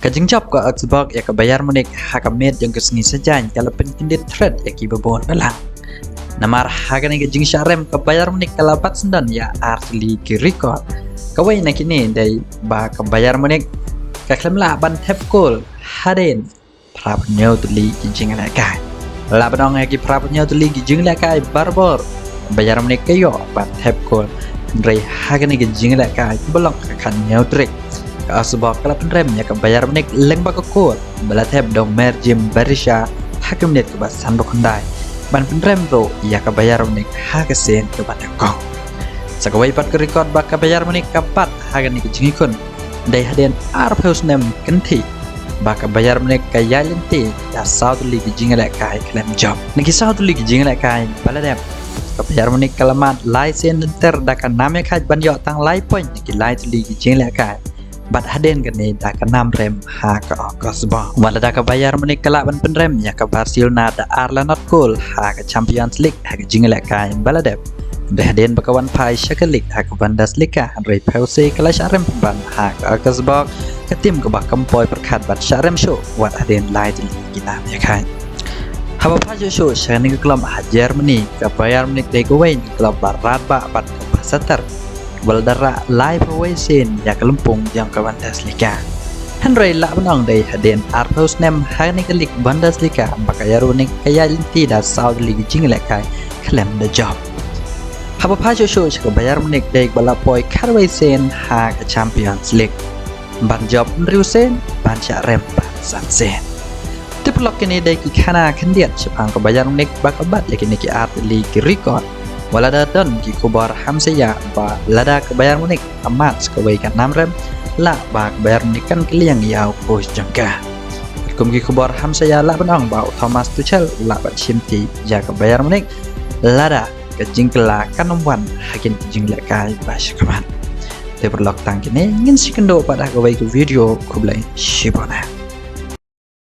Kajingjap ka Augsburg ya ke Bayern Munich hakamet yang keseni sejan kalau pentindet thread ya ki bebon belang. Namar hagani kajing syarem ke Bayern Munich kalapat sendan ya artli ki record. Kawai nak ini dari ba ke Bayern Munich kaklemla ban tep gol haden prapnyo tuli kijing lakai. La benong ya ki prapnyo tuli kijing lakai barbor Bayern Munich kayo ban tep gol. Dari hagani kijing lakai belong kan neutrik. Augsburg kalau penrem ya ke Bayern Munich leng bakakot belatep dong merjim Berisha hakim net ke basan bakundai ban penrem ro ya ke Bayern Munich hagasen ke batakong sakawai pat ke record bak ke Bayern Munich kapat hagan ni kejingikun dai haden arpeus nem kenti bak ke Bayern Munich kaya lenti ya South League jingelak kai klem job niki South League jingelak kai baladep ke Bayern Munich kalamat lai sen ter dakan name kaj ban yo tang lai point niki lai League jingelak kai bat haden kene da ke 6 rem ha ke Augsburg wala da ke Bayern Munich kelak ban penrem ya ke Barcelona da Arlanot Goal ha ke Champions League ha ke jingelak kai baladep da haden bakawan pai Schalke League ha ke Bundesliga andre pause kelas arem ban ha ke Augsburg ke tim ke bak kempoi perkat bat syarem show wat haden lai di gina ya kai haba pajo show syani ke klub Germany ke Bayern Munich de gowain klub barat ba bat ke Basater Baldara live awaysin ya kelempung yang ke Bundesliga. Henry la benong dari haden Arpeus nem hani ke League Bundesliga bakaya runik kaya linti da South League jinglek kai klem the job. Haba pajo show ke Bayern Munich dari balapoi karwaysin ha ke Champions League. Ban job riusen ban syarem ban sansen. Tiplok kini dari kana kendiat sepang ke Bayern Munich bakabat lagi niki art league record. Walada don ki kubar hamsaya ba lada ke Bayern Munich amat kawai kan 6 rem la ba ke Bayern Munich kan keliang yau pos jangka kum ki kubar hamsaya la benong ba Thomas Tuchel la ba chimti ja ke Bayern Munich lada ke jingkela kan wan hakin jinglek kai ba syakaman te berlok tang kini ngin sikendo pada kawai ke video kublai shibona